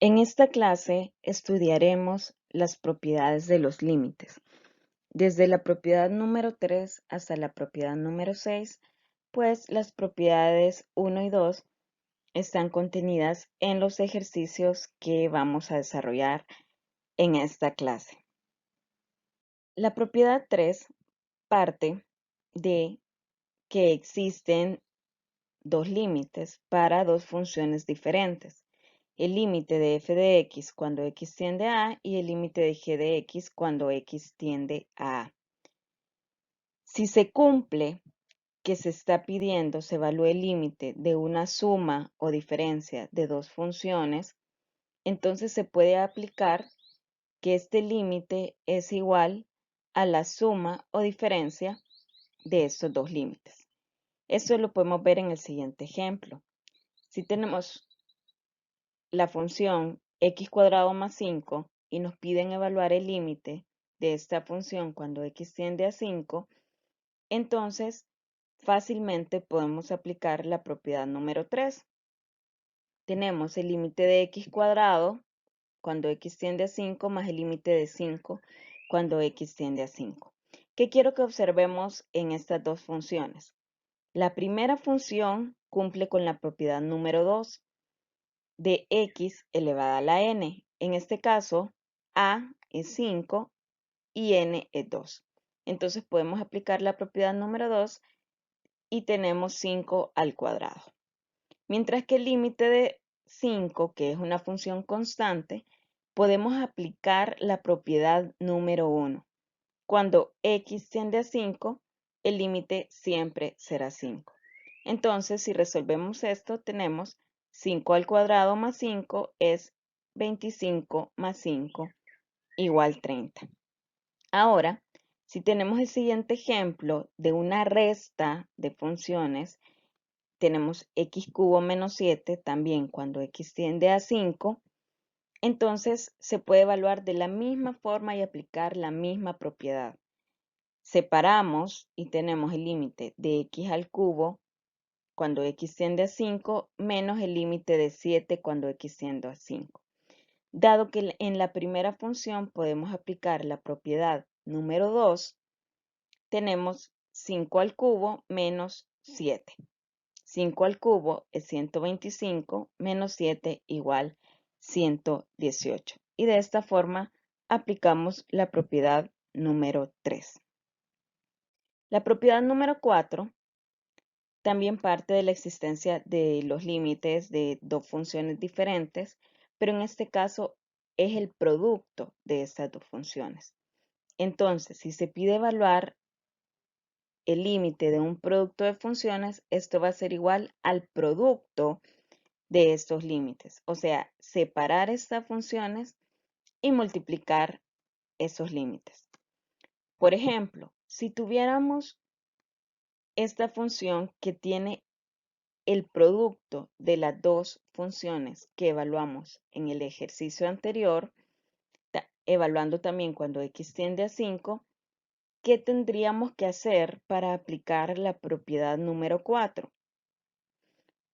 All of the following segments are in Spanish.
En esta clase estudiaremos las propiedades de los límites, desde la propiedad número 3 hasta la propiedad número 6, pues las propiedades 1 y 2 están contenidas en los ejercicios que vamos a desarrollar en esta clase. La propiedad 3 parte de que existen dos límites para dos funciones diferentes. El límite de f de x cuando x tiende a A y el límite de g de x cuando x tiende a A. Si se cumple que se está pidiendo se evalúe el límite de una suma o diferencia de dos funciones, entonces se puede aplicar que este límite es igual a la suma o diferencia de estos dos límites. Esto lo podemos ver en el siguiente ejemplo. Si tenemos la función x cuadrado más 5 y nos piden evaluar el límite de esta función cuando x tiende a 5, entonces fácilmente podemos aplicar la propiedad número 3. Tenemos el límite de x cuadrado cuando x tiende a 5 más el límite de 5 cuando x tiende a 5. ¿Qué quiero que observemos en estas dos funciones? La primera función cumple con la propiedad número 2 de x elevada a la n. En este caso, a es 5 y n es 2. Entonces podemos aplicar la propiedad número 2 y tenemos 5 al cuadrado. Mientras que el límite de 5, que es una función constante, podemos aplicar la propiedad número 1. Cuando x tiende a 5, el límite siempre será 5. Entonces, si resolvemos esto, tenemos 5 al cuadrado más 5 es 25 más 5 igual 30. Ahora, si tenemos el siguiente ejemplo de una resta de funciones, tenemos x cubo menos 7 también cuando x tiende a 5, entonces se puede evaluar de la misma forma y aplicar la misma propiedad. Separamos y tenemos el límite de x al cubo cuando x tiende a 5 menos el límite de 7 cuando x tiende a 5. Dado que en la primera función podemos aplicar la propiedad número 2, tenemos 5 al cubo menos 7. 5 al cubo es 125 menos 7 igual 118. Y de esta forma aplicamos la propiedad número 3. La propiedad número 4 también parte de la existencia de los límites de dos funciones diferentes, pero en este caso es el producto de estas dos funciones. Entonces, si se pide evaluar el límite de un producto de funciones, esto va a ser igual al producto de estos límites. O sea, separar estas funciones y multiplicar esos límites. Por ejemplo, si tuviéramos esta función que tiene el producto de las dos funciones que evaluamos en el ejercicio anterior, evaluando también cuando x tiende a 5, ¿qué tendríamos que hacer para aplicar la propiedad número 4?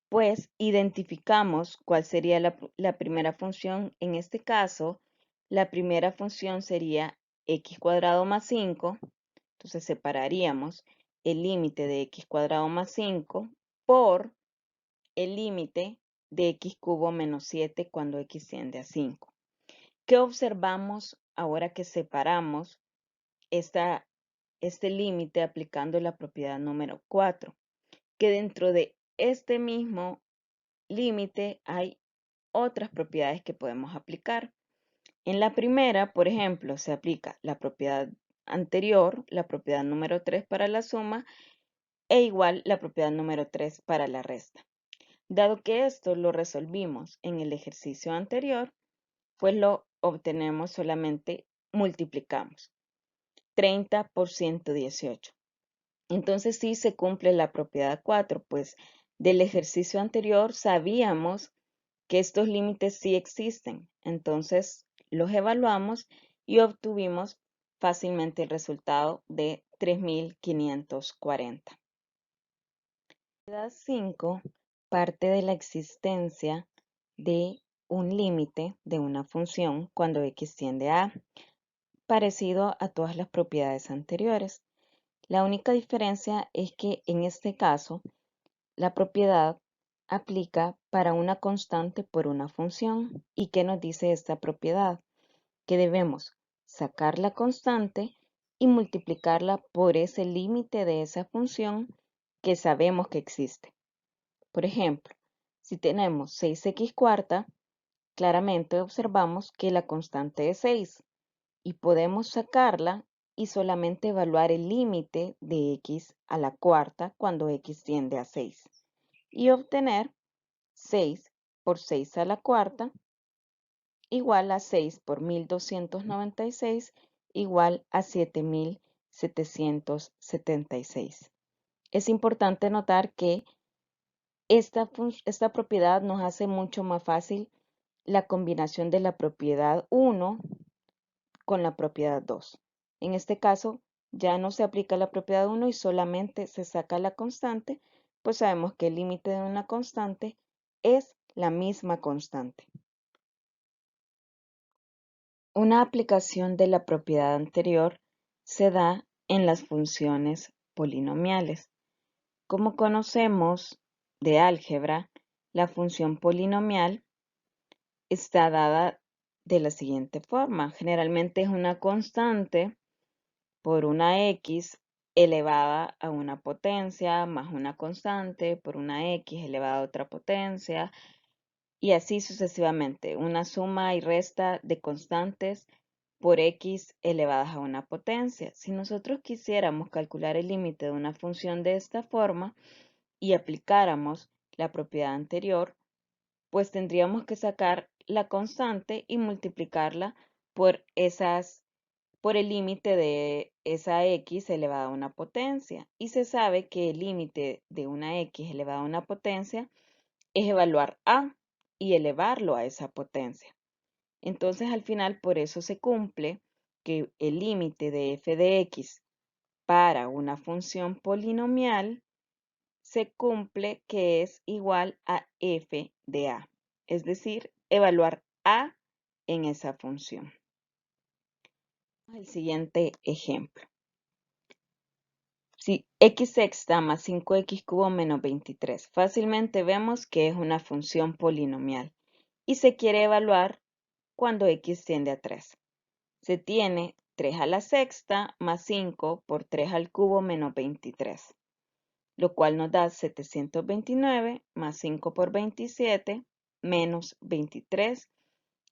Pues identificamos cuál sería la primera función. En este caso, la primera función sería x cuadrado más 5. Entonces separaríamos el límite de x cuadrado más 5 por el límite de x cubo menos 7 cuando x tiende a 5. ¿Qué observamos ahora que separamos este límite aplicando la propiedad número 4? Que dentro de este mismo límite hay otras propiedades que podemos aplicar. En la primera, por ejemplo, se aplica la propiedad anterior, la propiedad número 3 para la suma, e igual la propiedad número 3 para la resta. Dado que esto lo resolvimos en el ejercicio anterior, pues lo obtenemos solamente multiplicamos. 30 por 118. Entonces sí se cumple la propiedad 4, pues del ejercicio anterior sabíamos que estos límites sí existen. Entonces los evaluamos y obtuvimos fácilmente el resultado de 3540. La propiedad 5 parte de la existencia de un límite de una función cuando x tiende a, parecido a todas las propiedades anteriores. La única diferencia es que en este caso, la propiedad aplica para una constante por una función. ¿Y qué nos dice esta propiedad? Que debemos sacar la constante y multiplicarla por ese límite de esa función que sabemos que existe. Por ejemplo, si tenemos 6x cuarta, claramente observamos que la constante es 6 y podemos sacarla y solamente evaluar el límite de x a la cuarta cuando x tiende a 6 y obtener 6 por 6 a la cuarta igual a 6 por 1296 igual a 7776. Es importante notar que esta propiedad nos hace mucho más fácil la combinación de la propiedad 1 con la propiedad 2. En este caso, ya no se aplica la propiedad 1 y solamente se saca la constante, pues sabemos que el límite de una constante es la misma constante. Una aplicación de la propiedad anterior se da en las funciones polinomiales. Como conocemos de álgebra, la función polinomial está dada de la siguiente forma. Generalmente es una constante por una x elevada a una potencia más una constante por una x elevada a otra potencia y así sucesivamente. Una suma y resta de constantes por x elevadas a una potencia. Si nosotros quisiéramos calcular el límite de una función de esta forma y aplicáramos la propiedad anterior, pues tendríamos que sacar la constante y multiplicarla por por el límite de esa x elevada a una potencia. Y se sabe que el límite de una x elevada a una potencia es evaluar a y elevarlo a esa potencia. Entonces, al final, por eso se cumple que el límite de f de x para una función polinomial se cumple que es igual a f de a, es decir, evaluar a en esa función. El siguiente ejemplo. Si x sexta más 5x cubo menos 23, fácilmente vemos que es una función polinomial y se quiere evaluar cuando x tiende a 3. Se tiene 3 a la sexta más 5 por 3 al cubo menos 23, lo cual nos da 729 más 5 por 27 menos 23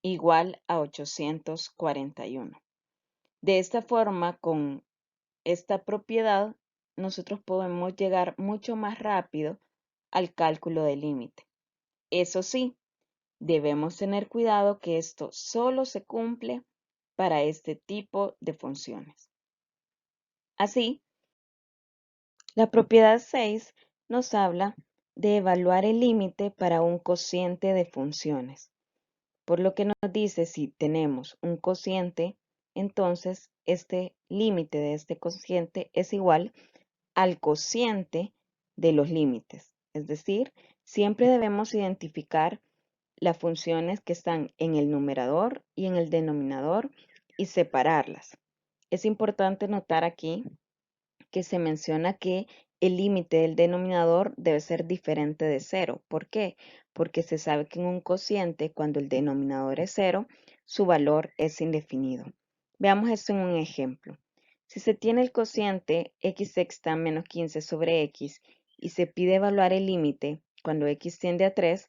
igual a 841. De esta forma, con esta propiedad, nosotros podemos llegar mucho más rápido al cálculo del límite. Eso sí, debemos tener cuidado que esto solo se cumple para este tipo de funciones. Así, la propiedad 6 nos habla de evaluar el límite para un cociente de funciones. Por lo que nos dice si tenemos un cociente, entonces este límite de este cociente es igual al cociente de los límites. Es decir, siempre debemos identificar las funciones que están en el numerador y en el denominador y separarlas. Es importante notar aquí que se menciona que el límite del denominador debe ser diferente de 0. ¿Por qué? Porque se sabe que en un cociente, cuando el denominador es 0, su valor es indefinido. Veamos esto en un ejemplo. Si se tiene el cociente x sexta menos 15 sobre x y se pide evaluar el límite cuando x tiende a 3,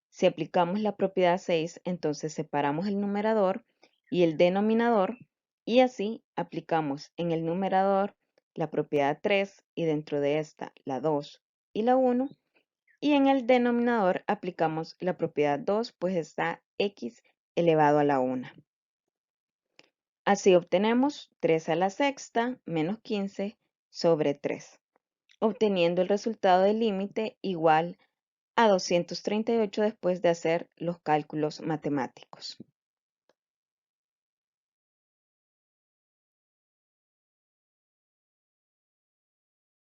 si aplicamos la propiedad 6, entonces separamos el numerador y el denominador y así aplicamos en el numerador la propiedad 3 y dentro de esta la 2 y la 1 y en el denominador aplicamos la propiedad 2 pues está x elevado a la 1. Así obtenemos 3 a la sexta menos 15 sobre 3, obteniendo el resultado del límite igual a 238 después de hacer los cálculos matemáticos.